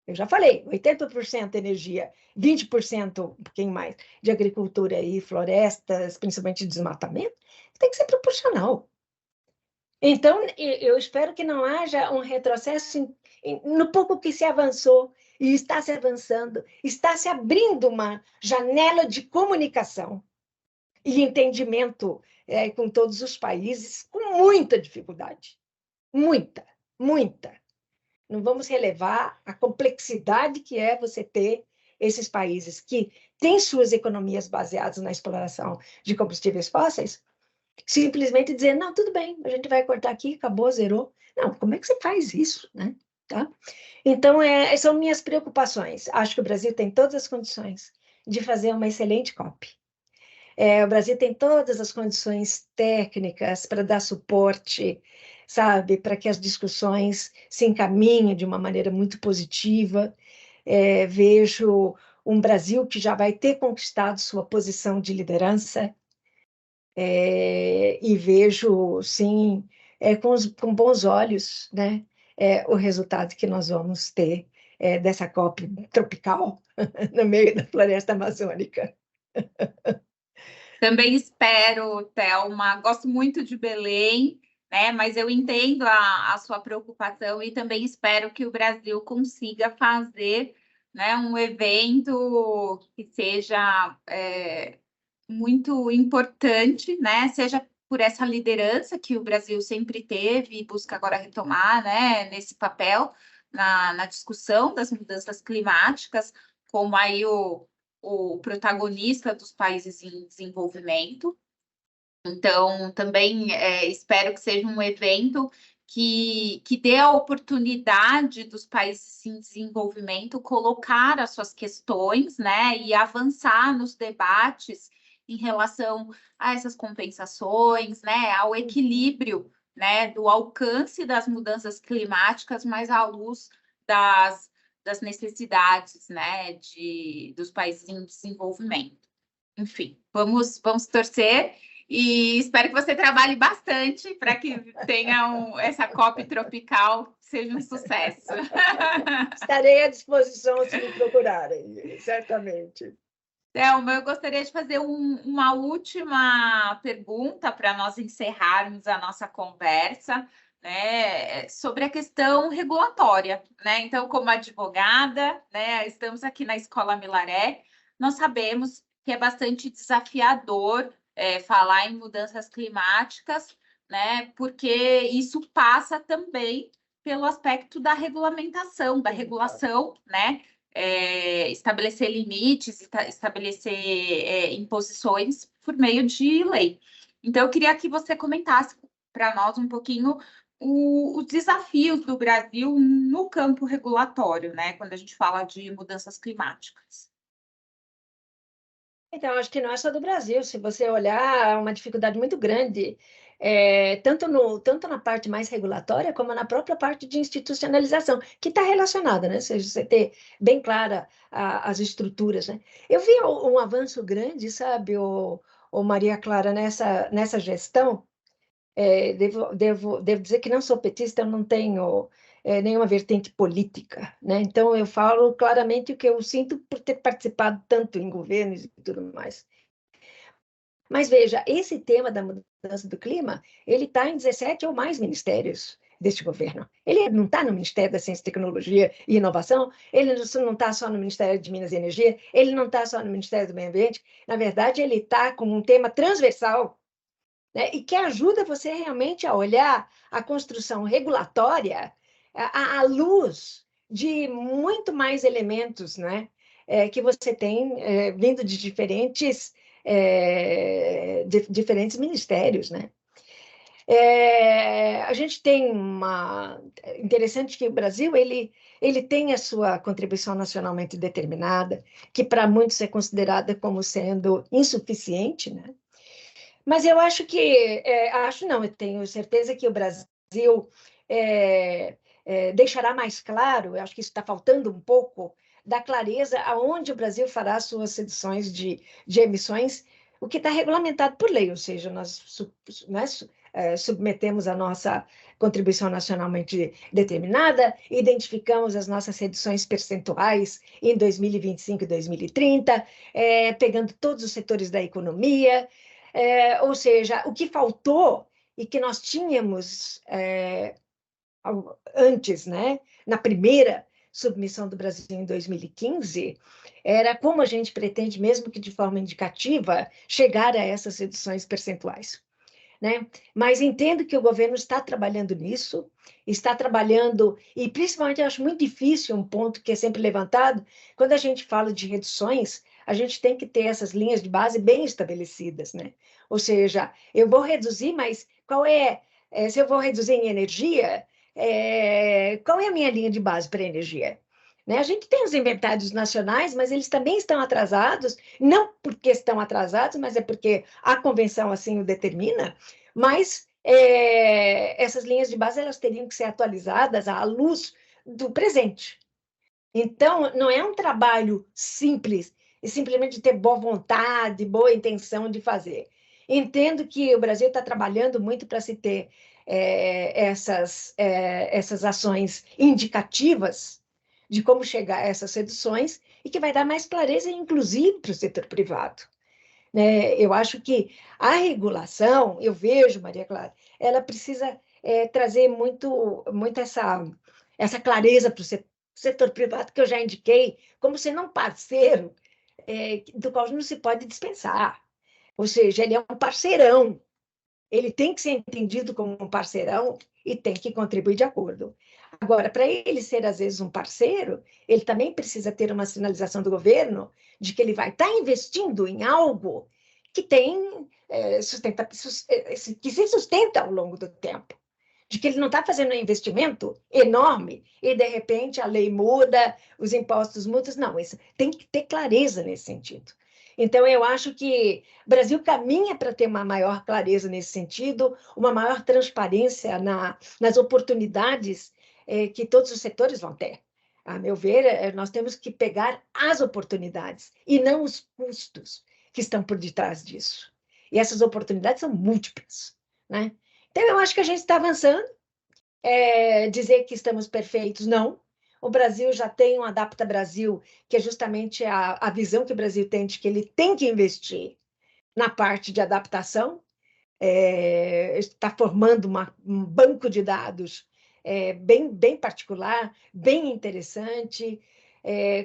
B: Eu já falei, 80% energia, 20%, um pouquinho mais, de agricultura e florestas, principalmente desmatamento, tem que ser proporcional. Então, eu espero que não haja um retrocesso no pouco que se avançou, e está se avançando, está se abrindo uma janela de comunicação e entendimento com todos os países, com muita dificuldade. Muita, muita. Não vamos relevar a complexidade que é você ter esses países que têm suas economias baseadas na exploração de combustíveis fósseis, simplesmente dizer, não, tudo bem, a gente vai cortar aqui, acabou, zerou. Não, como é que você faz isso, né? Tá? Então, são minhas preocupações. Acho que o Brasil tem todas as condições de fazer uma excelente COP. O Brasil tem todas as condições técnicas para dar suporte, sabe, para que as discussões se encaminhem de uma maneira muito positiva. Vejo um Brasil que já vai ter conquistado sua posição de liderança, e vejo, sim, com bons olhos, né, o resultado que nós vamos ter dessa COP tropical no meio da floresta amazônica.
A: Também espero, Thelma, gosto muito de Belém, né? Mas eu entendo a sua preocupação e também espero que o Brasil consiga fazer, né, um evento que seja muito importante, né? Seja por essa liderança que o Brasil sempre teve e busca agora retomar, né, nesse papel na discussão das mudanças climáticas, como aí o protagonista dos países em desenvolvimento. Então, também espero que seja um evento que dê a oportunidade dos países em desenvolvimento colocar as suas questões, né, e avançar nos debates em relação a essas compensações, né, ao equilíbrio, né, do alcance das mudanças climáticas, mas à luz das necessidades, né, dos países em desenvolvimento. Enfim, vamos torcer e espero que você trabalhe bastante para que tenha essa COP tropical seja um sucesso.
B: Estarei à disposição se me procurarem, certamente.
A: Thelma, eu gostaria de fazer uma última pergunta para nós encerrarmos a nossa conversa, né, sobre a questão regulatória, né? Então, como advogada, né, estamos aqui na Escola Milaré, nós sabemos que é bastante desafiador falar em mudanças climáticas, né? Porque isso passa também pelo aspecto da regulamentação, da regulação, né? Estabelecer limites, estabelecer imposições por meio de lei. Então, eu queria que você comentasse para nós um pouquinho os desafios do Brasil no campo regulatório, né? Quando a gente fala de mudanças climáticas.
B: Então, acho que não é só do Brasil. Se você olhar, é uma dificuldade muito grande tanto na parte mais regulatória, como na própria parte de institucionalização, que está relacionada, né? Ou seja, você ter bem clara as estruturas, né? Eu vi um avanço grande, sabe, o Maria Clara, nessa gestão. Devo dizer que não sou petista, eu não tenho nenhuma vertente política, né? Então, eu falo claramente o que eu sinto por ter participado tanto em governos e tudo mais. Mas veja, esse tema da mudança do clima, ele está em 17 ou mais ministérios deste governo. Ele não está no Ministério da Ciência, Tecnologia e Inovação, ele não está só no Ministério de Minas e Energia, ele não está só no Ministério do Meio Ambiente. Na verdade, ele está como um tema transversal, né? E que ajuda você realmente a olhar a construção regulatória à luz de muito mais elementos, né? Que você tem vindo de diferentes ministérios, né? A gente tem interessante que o Brasil ele tem a sua contribuição nacionalmente determinada, que para muitos é considerada como sendo insuficiente, né? Mas eu acho que, não, eu tenho certeza que o Brasil deixará mais claro, eu acho que isso está faltando um pouco, da clareza aonde o Brasil fará suas reduções de emissões, o que está regulamentado por lei, ou seja, nós submetemos a nossa contribuição nacionalmente determinada, identificamos as nossas reduções percentuais em 2025 e 2030, pegando todos os setores da economia, ou seja, o que faltou e que nós tínhamos antes, né, na primeira submissão do Brasil em 2015, era como a gente pretende, mesmo que de forma indicativa, chegar a essas reduções percentuais, né? Mas entendo que o governo está trabalhando nisso, está trabalhando, e principalmente eu acho muito difícil um ponto que é sempre levantado, quando a gente fala de reduções, a gente tem que ter essas linhas de base bem estabelecidas, né? Ou seja, eu vou reduzir, mas se eu vou reduzir em energia, qual é a minha linha de base para energia? Né? A gente tem os inventários nacionais, mas eles também estão atrasados, não porque estão atrasados, mas é porque a convenção assim o determina, mas essas linhas de base elas teriam que ser atualizadas à luz do presente. Então, não é um trabalho simples, e simplesmente ter boa vontade, boa intenção de fazer. Entendo que o Brasil está trabalhando muito para se ter essas ações indicativas de como chegar a essas reduções e que vai dar mais clareza, inclusive, para o setor privado. Né? Eu acho que a regulação, eu vejo, Maria Clara, ela precisa trazer muito essa clareza para o setor privado, que eu já indiquei, como sendo um parceiro do qual não se pode dispensar. Ou seja, ele é um parceirão, ele tem que ser entendido como um parceirão e tem que contribuir de acordo. Agora, para ele ser, às vezes, um parceiro, ele também precisa ter uma sinalização do governo de que ele vai estar investindo em algo que que se sustenta ao longo do tempo. De que ele não está fazendo um investimento enorme e, de repente, a lei muda, os impostos mudam. Não, isso tem que ter clareza nesse sentido. Então, eu acho que o Brasil caminha para ter uma maior clareza nesse sentido, uma maior transparência nas oportunidades que todos os setores vão ter. A meu ver, nós temos que pegar as oportunidades e não os custos que estão por detrás disso. E essas oportunidades são múltiplas, né? Então, eu acho que a gente está avançando. Dizer que estamos perfeitos, não. O Brasil já tem um Adapta Brasil, que é justamente a visão que o Brasil tem de que ele tem que investir na parte de adaptação, está formando um banco de dados bem particular, bem interessante,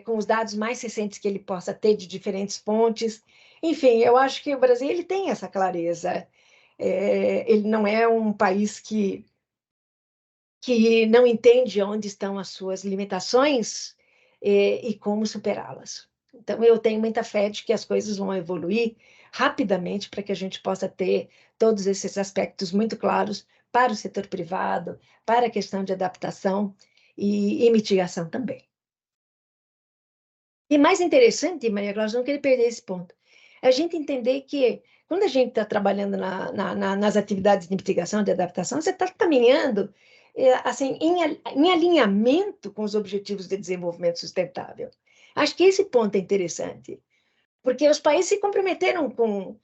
B: com os dados mais recentes que ele possa ter de diferentes fontes. Enfim, eu acho que o Brasil ele tem essa clareza. Ele não é um país que não entende onde estão as suas limitações e como superá-las. Então, eu tenho muita fé de que as coisas vão evoluir rapidamente para que a gente possa ter todos esses aspectos muito claros para o setor privado, para a questão de adaptação e mitigação também. E mais interessante, Maria Cláudia, não queria perder esse ponto. é a gente entender que quando a gente está trabalhando nas atividades de mitigação, de adaptação, você está caminhando assim, em alinhamento com os Objetivos de Desenvolvimento Sustentável. Acho que esse ponto é interessante, porque os países se comprometeram com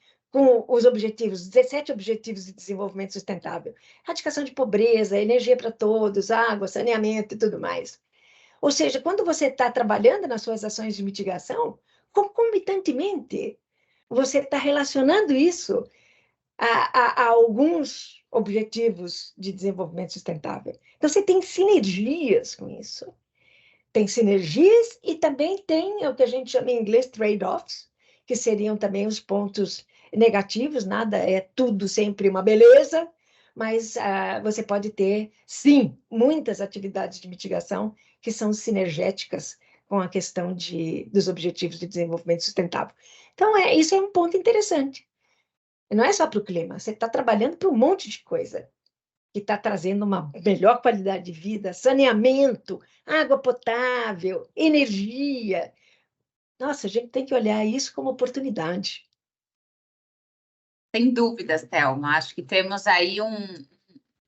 B: os objetivos, 17 Objetivos de Desenvolvimento Sustentável, erradicação de pobreza, energia para todos, água, saneamento e tudo mais. Ou seja, quando você está trabalhando nas suas ações de mitigação, concomitantemente, você está relacionando isso a alguns objetivos de desenvolvimento sustentável. Então, você tem sinergias com isso. Tem sinergias e também tem o que a gente chama em inglês trade-offs, que seriam também os pontos negativos, nada é tudo sempre uma beleza, mas você pode ter, sim, muitas atividades de mitigação que são sinergéticas com a questão dos Objetivos de Desenvolvimento Sustentável. Então, isso é um ponto interessante. Não é só para o clima, você está trabalhando para um monte de coisa que está trazendo uma melhor qualidade de vida, saneamento, água potável, energia. Nossa, a gente tem que olhar isso como oportunidade.
A: Sem dúvidas, Thelma. Acho que temos aí um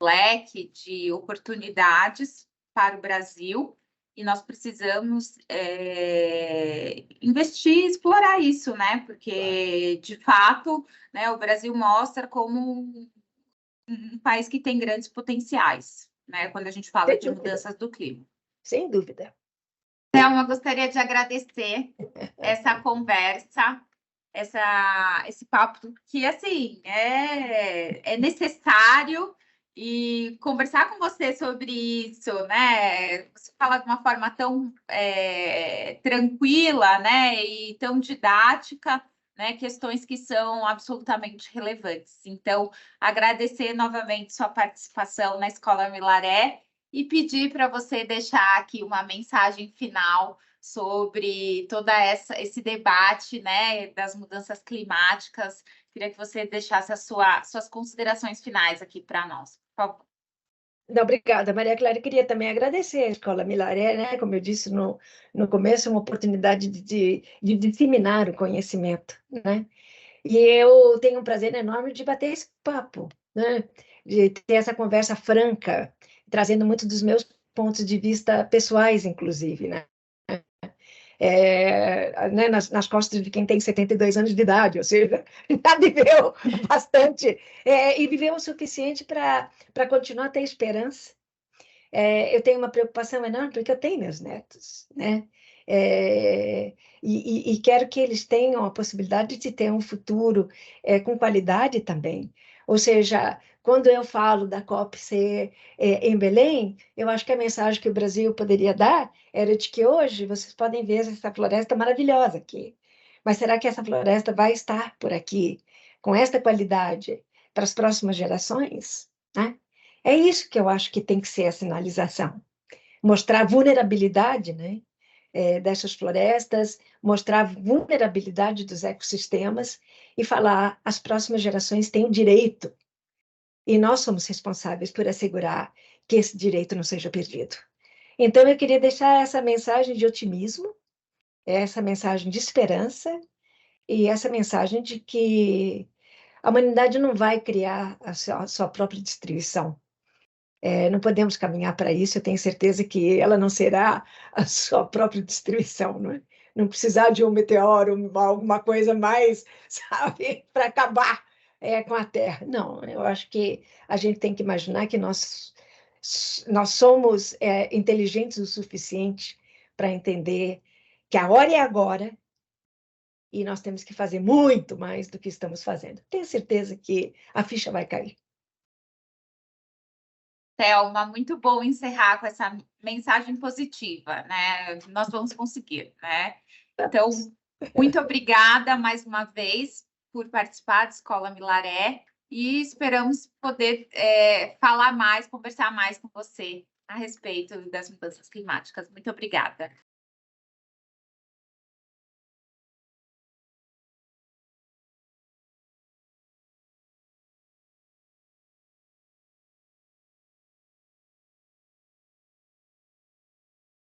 A: leque de oportunidades para o Brasil e nós precisamos investir, explorar isso, né? Porque, de fato, né, o Brasil mostra como um país que tem grandes potenciais, né? Quando a gente fala
B: Sem
A: de
B: dúvida,
A: mudanças do clima.
B: sem dúvida.
A: Thelma, gostaria de agradecer essa conversa, esse papo que, assim, é necessário e conversar com você sobre isso, né? Você fala de uma forma tão tranquila, né? E tão didática, né? Questões que são absolutamente relevantes. Então, agradecer novamente sua participação na Escola Milaré e pedir para você deixar aqui uma mensagem final sobre todo esse debate, né, das mudanças climáticas. Queria que você deixasse suas considerações finais aqui para nós, por favor.
B: Não, obrigada, Maria Clara. Eu queria também agradecer a Escola Milaré, né? Como eu disse no começo, é uma oportunidade de disseminar o conhecimento, né? E eu tenho um prazer enorme de bater esse papo, né? De ter essa conversa franca, trazendo muito dos meus pontos de vista pessoais, inclusive, né? Né, nas costas de quem tem 72 anos de idade, ou seja, já viveu bastante, e viveu o suficiente para continuar a ter esperança. Eu tenho uma preocupação enorme, porque eu tenho meus netos, né? E quero que eles tenham a possibilidade de ter um futuro com qualidade também. Ou seja, quando eu falo da COP ser em Belém, eu acho que a mensagem que o Brasil poderia dar era de que hoje vocês podem ver essa floresta maravilhosa aqui. Mas será que essa floresta vai estar por aqui com esta qualidade para as próximas gerações? Né? É isso que eu acho que tem que ser a sinalização. Mostrar a vulnerabilidade, né, dessas florestas, mostrar a vulnerabilidade dos ecossistemas e falar as próximas gerações têm o direito e nós somos responsáveis por assegurar que esse direito não seja perdido. Então, eu queria deixar essa mensagem de otimismo, essa mensagem de esperança e essa mensagem de que a humanidade não vai criar a sua própria destruição. Não podemos caminhar para isso, eu tenho certeza que ela não será a sua própria destruição, não é? Não precisar de um meteoro, alguma coisa mais, sabe, para acabar com a Terra. Não, eu acho que a gente tem que imaginar que nós somos inteligentes o suficiente para entender que a hora é agora e nós temos que fazer muito mais do que estamos fazendo. Tenho certeza que a ficha vai cair.
A: Thelma, muito bom encerrar com essa mensagem positiva, né? Nós vamos conseguir, né? Então, muito obrigada mais uma vez por participar da Escola Milaré e esperamos poder falar mais, conversar mais com você a respeito das mudanças climáticas. Muito obrigada.